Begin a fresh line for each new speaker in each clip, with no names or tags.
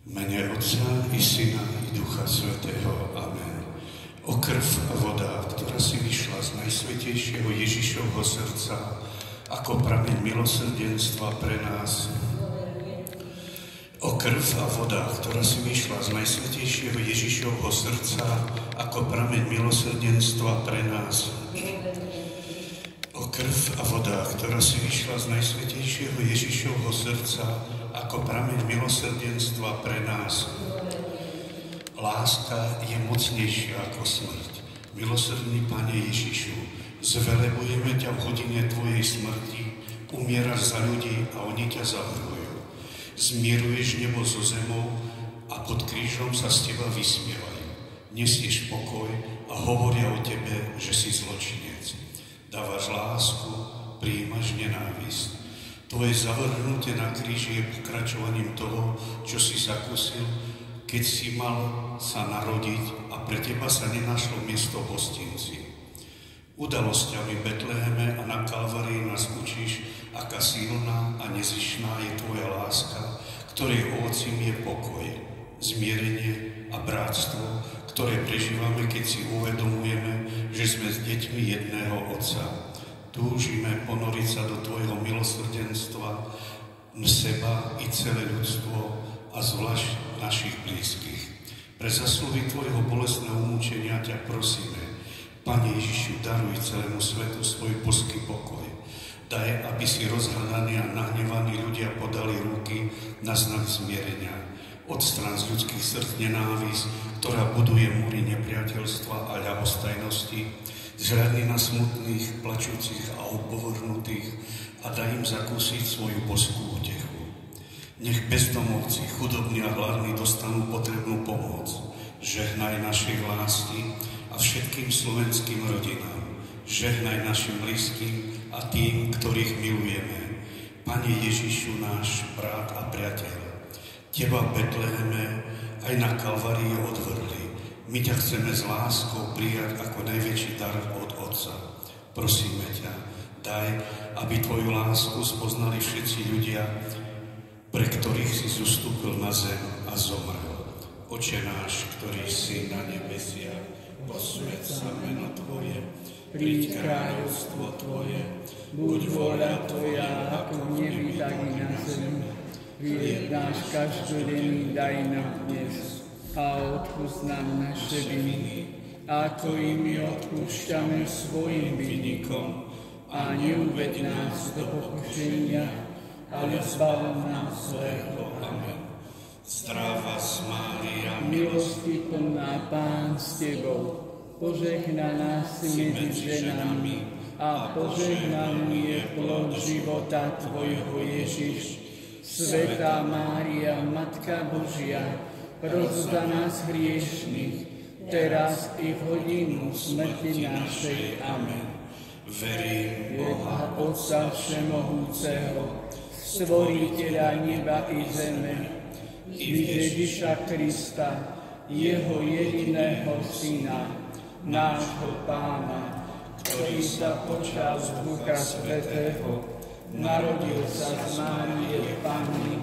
Mene Otca i Syna i Ducha Svätého. Amen. O krv a voda, ktorá si vyšla z najsvätejšieho Ježišovho srdca, ako prameň milosrdenstva pre nás. O krv a voda, ktorá si vyšla z najsvätejšieho Ježišovho srdca, ako prameň milosrdenstva pre nás. O krv a voda, ktorá si vyšla z najsvätejšieho Ježišovho srdca, ako prameň milosrdenstva pre nás. Láska je mocnejšia ako smrť. Milosrdný Pane Ježišu, zvelebujeme ťa v hodine tvojej smrti, umieraš za ľudí a oni ťa zavrhujú. Zmieruješ nebo so zemou a pod krížom sa z teba vysmievajú. Nesieš pokoj a hovoria o tebe, že si zločinec. Dávaš lásku, prijímaš nenávisť. Tvoje zavrhnutie na kríži je pokračovaním toho, čo si zakúsil, keď si mal sa narodiť a pre teba sa nenašlo miesto v hostinci. Udalosťami Betleheme a na Kalvárii nás učíš, aká silná a nezištná je tvoja láska, ktorej ovocím je pokoj, zmierenie a bratstvo, ktoré prežívame, keď si uvedomujeme, že sme s deťmi jedného Otca. Túžime ponoriť sa do tvojho milosrdenstva, seba i celé ľudstvo a zvlášť našich blízkych. Pre zasluhy tvojho bolestného umúčenia ťa prosíme, Pane Ježišu, daruj celému svetu svoj božský pokoj. Daj, aby si rozhľadaní a nahnevaní ľudia podali ruky na znak zmierenia. Odstrán z ľudských srdc nenávisť, ktorá buduje múry nepriateľstva a ľahostajnosti. Zhľadni na smutných, plačúcich a opovrhnutých a daj im zakúsiť svoju božskú útechu. Nech bezdomovci, chudobní a hladní dostanú potrebnú pomoc. Žehnaj našej vlasti a všetkým slovenským rodinám. Žehnaj našim blízkym a tým, ktorých milujeme. Pane Ježišu, náš brat a priateľ, teba v Betleheme aj na Kalvárii odvrhli. My ťa chceme s láskou prijať ako najväčší dar od Otca. Prosíme ťa, daj, aby tvoju lásku spoznali všetci ľudia, pre ktorých si zostúpil na zem a zomrel. Oče náš, ktorý si na nebesiach, posväť sa meno tvoje, príď kráľovstvo tvoje, buď vôľa tvoja, ako v nebi, tak i na zemi. Chlieb náš každodenný daj nám dnes a odpusť nám naše viny, ako i my odpúšťame svojim vinníkom. A neuveď nás do pokušenia, ale zbav nás zlého. Amen. Zdravá Mária, milosti plná, Pán s tebou, požehnaná si medzi ženami a požehnaný je plod života tvojho Ježiš. Svätá Mária, Matka Božia, pros za nás hriešnych, teraz i v hodinu smrti našej. Amen. Verím Boha, Otca Všemohúceho, Stvoriteľa neba i zeme, i Ježiša Krista, jeho jediného Syna, nášho Pána, ktorý sa počal z Ducha Svätého, narodil sa z Márie Panny,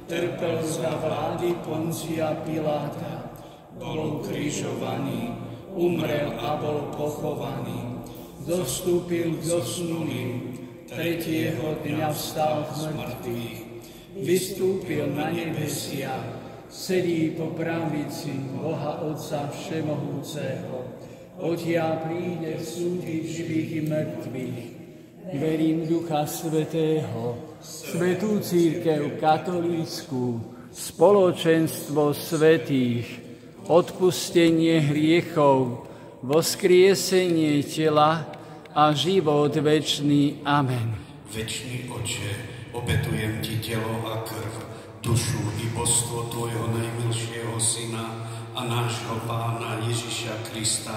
trpel za vlády Poncia Piláta, bol ukrižovaný, umrel a bol pochovaný, zostúpil k zosnulým, tretieho dňa vstal z mŕtvych, vystúpil na nebesia, sedí po pravici Boha Otca Všemohúceho, odtiaľ príde súdiť živých i mŕtvych. Verím Ducha Svätého, Svätú cirkev katolícku, spoločenstvo svätých, odpustenie hriechov, voskriesenie tela a život večný. Amen. Večný Oče, obetujem ti telo a krv, dušu i božstvo tvojho najmilšieho Syna a nášho Pána Ježiša Krista,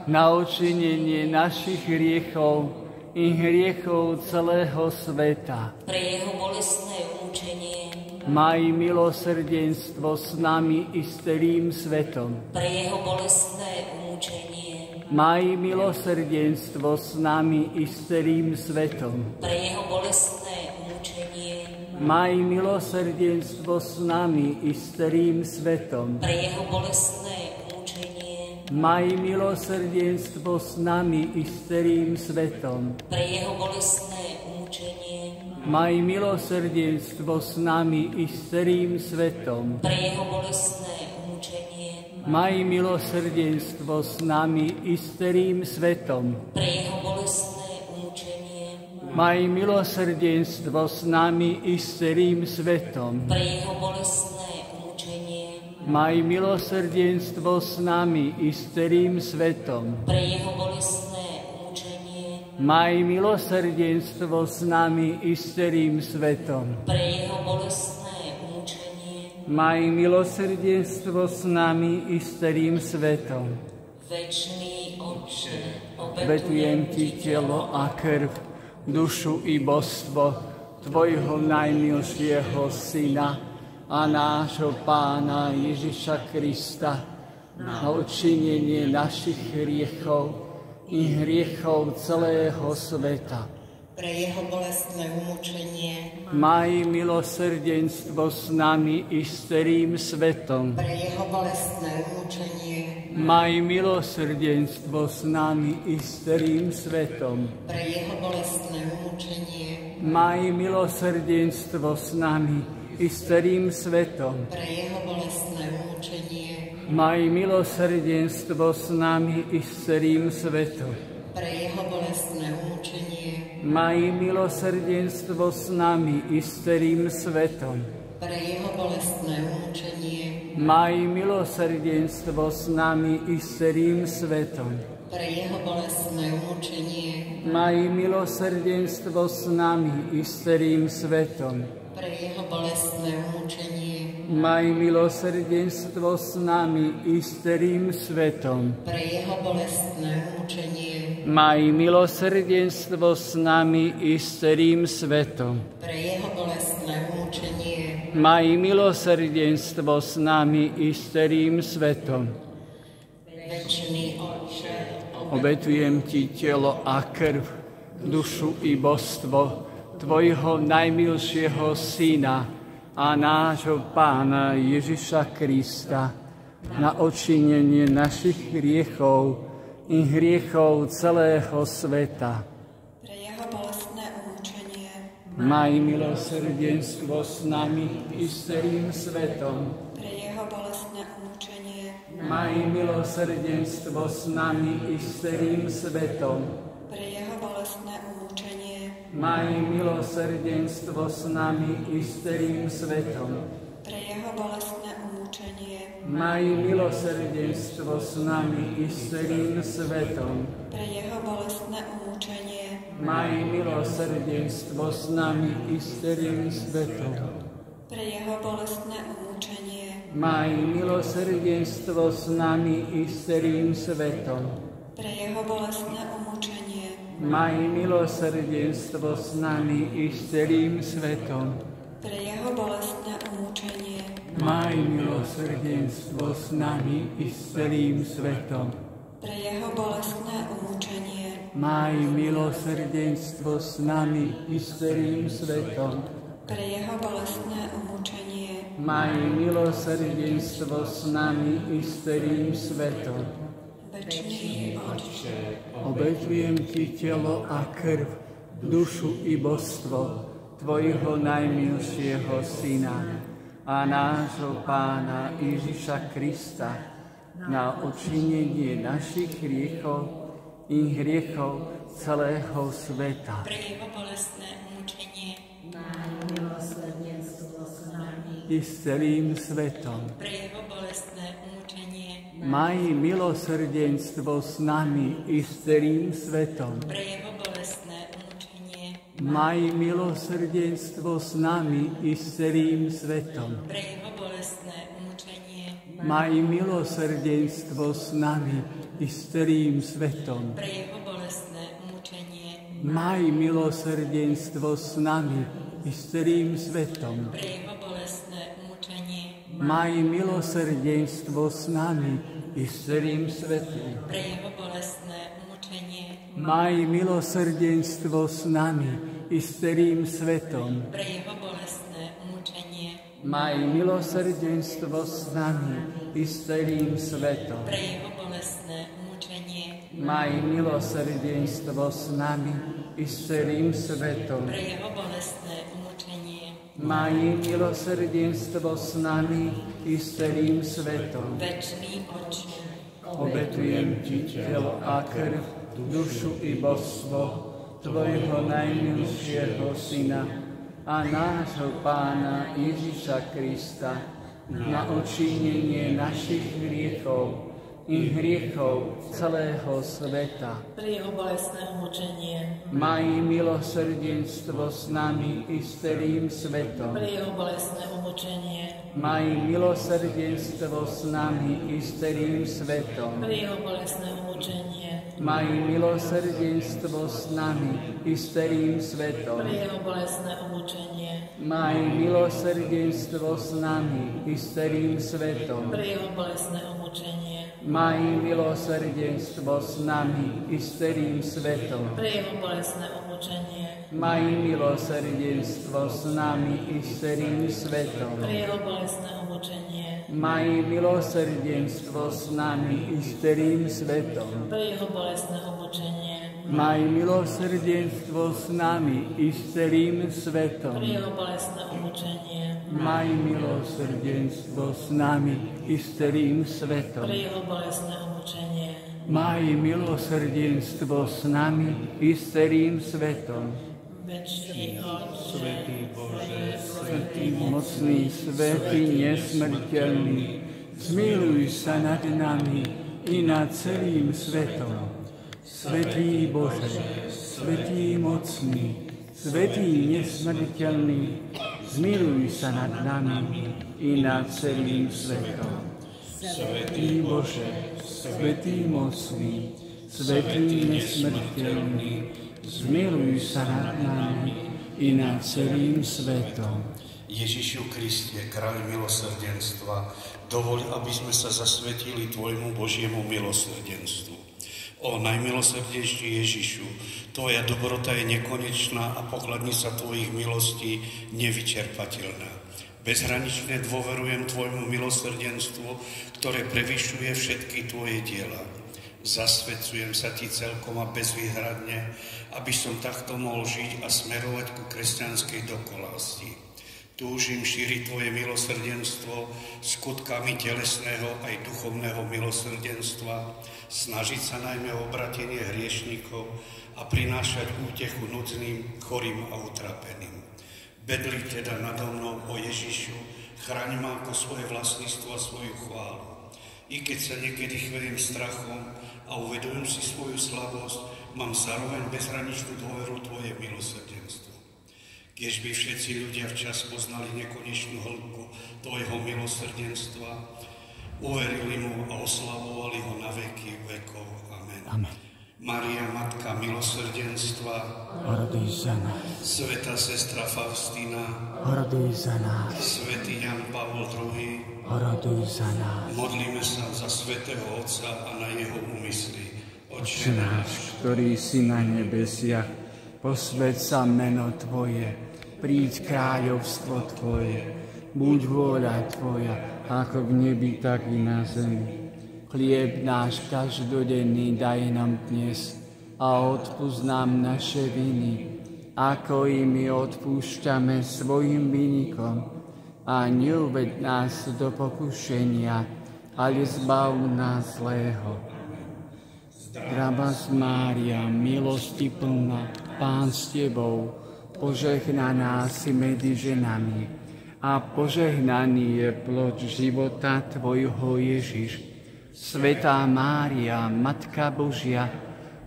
na odčinenie našich hriechov i hriechov celého sveta.
Pre jeho bolestné umúčenie
maj milosrdenstvo s nami i s celým svetom.
Pre jeho bolestné umúčenie
maj milosrdenstvo s nami i s celým svetom.
Pre jeho bolestné umúčenie
Maj milosrdenstvo s nami i s celým svetom.
Pre jeho bolestné umúčenie.
Maj milosrdenstvo s nami i s celým svetom.
Pre jeho bolestné umúčenie.
Maj milosrdenstvo s nami i s celým svetom.
Pre jeho bolestné umúčenie.
Maj milosrdenstvo s nami i s celým svetom.
Pre jeho bolestné umúčenie.
Maj milosrdenstvo s nami i s celým svetom.
Pre jeho bolestné umúčenie.
Maj milosrdenstvo s nami i s celým svetom.
Pre jeho bolestné umúčenie.
Maj milosrdenstvo s nami i s celým svetom.
Pre jeho bolestné umúčenie.
Maj milosrdenstvo s nami i s celým svetom.
Večný Otče,
Obetujem ti telo a krv, dušu i božstvo tvojho najmilšieho Syna a nášho Pána Ježiša Krista na odčinenie našich hriechov i hriechov celého sveta.
Pre jeho bolestné umúčenie.
Maj milosrdenstvo s nami i s celým svetom.
Pre jeho bolestné umúčenie.
Maj milosrdenstvo s nami i s celým svetom.
Pre jeho bolestné umúčenie.
Maj milosrdenstvo s nami i s celým svetom.
Pre jeho bolestné umúčenie.
Maj milosrdenstvo s nami i s celým svetom.
Pre jeho bolestné umúčenie.
Maj milosrdenstvo s nami i s celým svetom.
Pre jeho bolestné umúčenie.
Maj milosrdenstvo s nami i s celým svetom.
Pre jeho bolestné umúčenie.
Maj milosrdenstvo s nami i s celým svetom.
Pre jeho bolestné umúčenie.
Maj milosrdenstvo s nami i s celým svetom.
Pre jeho bolestné umúčenie.
Maj milosrdenstvo s nami i s celým svetom.
Pre jeho bolestné umúčenie.
Maj milosrdenstvo s nami i s celým svetom.
Večný Otče,
Obetujem ti telo a krv, dušu i božstvo tvojho najmilšieho Syna a nášho Pána Ježiša Krista na odčinenie našich hriechov i hriechov celého sveta.
pre jeho bolestné umúčenie.
Maj milosrdenstvo s nami i s celým svetom.
Pre jeho bolestné umúčenie.
Maj milosrdenstvo s nami i s celým svetom.
Pre jeho bolestné umúčenie.
Maj milosrdenstvo s nami i s celým svetom.
Pre jeho bolestné umúčenie.
Maj milosrdenstvo s nami i s celým svetom.
Pre jeho bolestné umúčenie.
Maj milosrdenstvo s nami i s celým svetom.
Pre jeho bolestné umúčenie.
Maj milosrdenstvo s nami i s celým svetom.
Pre jeho bolestné umúčenie.
Maj milosrdenstvo s nami i s celým svetom.
Pre jeho bolestné umúčenie.
Maj milosrdenstvo s nami i s celým svetom.
Pre jeho bolestné umúčenie.
Maj milosrdenstvo s nami i s celým svetom.
Pre jeho bolestné umúčenie.
Maj milosrdenstvo s nami i s celým svetom.
Večný Otče,
Obetujem ti telo a krv, dušu i božstvo tvojho najmilšieho Syna a nášho Pána Ježiša Krista na odčinenie našich hriechov i hriechov celého sveta.
pre jeho bolestné umúčenie.
I s celým svetom.
Pre jeho bolestné umúčenie.
Maj milosrdenstvo s nami i s celým svetom.
Pre jeho bolestné umúčenie.
Maj milosrdenstvo s nami i s celým svetom.
Pre jeho bolestné umúčenie.
Maj milosrdenstvo s nami i s celým svetom.
Pre jeho bolestné umúčenie.
Maj milosrdenstvo s nami i s celým svetom.
Pre jeho bolestné umúčenie.
Maj milosrdenstvo s nami i s celým svetom.
Pre jeho bolestné umúčenie.
Maj milosrdenstvo s nami i s celým svetom.
Pre jeho bolestné
Maj milosrdenstvo s nami i s celým svetom.
Pre jeho bolestné umučenie.
Maj milosrdenstvo s nami i s celým svetom.
Pre jeho bolestné umučenie.
Maj milosrdenstvo s nami i s celým svetom.
Večný Otče,
Obetujem ti telo a krv, dušu i božstvo tvojho najmilšieho Syna a nášho Pána Ježiša Krista na odčinenie našich hriechov i hriechov celého sveta.
pre jeho bolestné umučenie.
Maj milosrdenstvo s nami i s celým svetom.
Pre jeho bolestné umučenie.
Maj milosrdenstvo s nami i s celým svetom.
Pre jeho bolestné umučenie.
Maj milosrdenstvo s nami i s celým svetom.
Pre jeho bolestné umučenie.
Maj milosrdenstvo s nami i s celým svetom.
Pre jeho bolestné umučenie.
Maj milosrdenstvo s nami i s celým svetom.
Pre jeho bolestné umučenie.
Maj milosrdenstvo s nami i s celým svetom.
Pre jeho bolestné umučenie.
Maj milosrdenstvo s nami i s celým svetom.
Pre jeho bolestné umučenie.
Maj milosrdenstvo s nami i s celým svetom.
Pre jeho bolestné umučenie.
Maj milosrdenstvo s nami i s celým svetom.
Pre jeho bolestné umučenie.
Maj milosrdenstvo s nami i s celým svetom.
Večný Otče,
Svätý Bože, Svätý mocný, Svätý nesmrteľný, zmiluj sa nad nami i nad celým svetom. Svätý Bože, Svätý mocný, Svätý nesmrteľný, zmiluj sa nad nami i nad celým svetom. Svätý Bože, Svätý mocný, Svätý nesmrteľný, zmiluj sa nad nami i nad celým svetom.
Ježišu Kriste, kráľ milosrdenstva, dovoľ, aby sme sa zasvetili Tvojmu Božiemu milosrdenstvu. O najmilosrdnejší Ježišu, Tvoja dobrota je nekonečná a pokladnica Tvojich milostí nevyčerpateľná. Bezhranične dôverujem Tvojmu milosrdenstvu, ktoré prevyšuje všetky Tvoje diela. Zasvedcujem sa Ti celkom a bezvýhradne, aby som takto mohol žiť a smerovať ku kresťanskej dokonálosti. Túžim šíriť Tvoje milosrdenstvo skutkami telesného aj duchovného milosrdenstva, snažiť sa najmä o obratenie hriešnikov a prinášať útechu núdznym, chorým a utrapeným. Bedli teda nado mnou, o Ježišu, chraň ma ako svoje vlastníctvo a svoju chválu. I keď sa niekedy chvelím strachom a uvedomujem si svoju slabosť, mám zároveň bezhraničnú dôveru Tvoje milosrdenstvo. Keď by všetci ľudia včas poznali nekonečnú hĺbku Tvojho milosrdenstva, uverili mu a oslavovali ho na veky vekov. Amen.
Amen.
Mária, Matka milosrdenstva,
Oroduj za nás,
Svätá sestra Faustína,
oroduj za nás,
Svätý Jan Pavol II,
oroduj za nás.
modlíme sa za Svätého Otca a na jeho úmysly.
Otče náš, ktorý si na nebesiach, posväť sa meno Tvoje, príď kráľovstvo Tvoje, buď vôľa Tvoja, ako v nebi, tak i na zemi. Chlieb náš každodenný daj nám dnes a odpusť nám naše viny, ako i my odpúšťame svojim vinníkom. A neuveď nás do pokušenia, ale zbav nás zlého. Zdravás Mária, milosti plná, Pán s Tebou, požehnaná si medzi ženami a požehnaný je plod života Tvojho Ježiš. Svätá Mária, Matka Božia,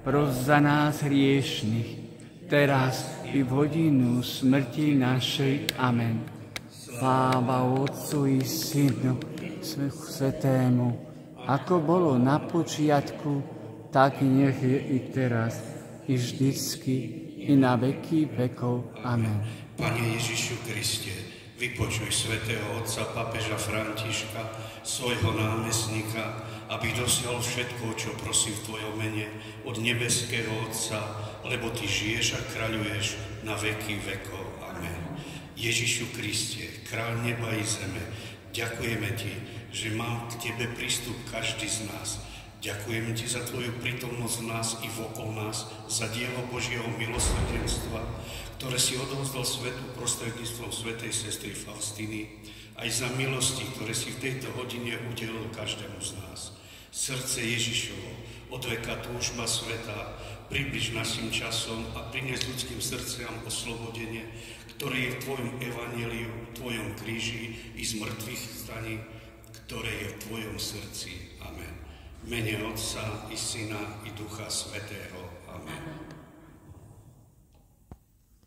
pros za nás hriešnych, teraz i v hodinu smrti našej. Amen. Sláva Otcu i Synu, Svätému, ako bolo na počiatku, tak nech je i teraz, i vždycky, i na veky vekov. Amen.
Pane Ježišu Kriste, vypočuj svätého otca pápeža Františka, svojho námestníka, aby dosiahol všetko, čo prosí v Tvojom mene od nebeského Otca, lebo Ty žiješ a kráľuješ na veky vekov. Amen. Ježišu Kriste, kráľ neba i zeme, ďakujeme Ti, že mám k Tebe prístup každý z nás. Ďakujem Ti za Tvoju prítomnosť v nás i vokol nás, za dielo Božieho milosrdenstva, ktoré si odovzdal svetu prostredníctvom svätej sestry Faustiny, aj za milosti, ktoré si v tejto hodine udelil každému z nás. Srdce Ježišovo, od veka túžba sveta, približ našim časom a prinies ľudským srdciam oslobodenie, ktoré je v Tvojom evanjeliu, v Tvojom kríži i z mŕtvych staní, ktoré je v Tvojom srdci. Amen. V mene Otca i Syna i Ducha Svätého. Amen.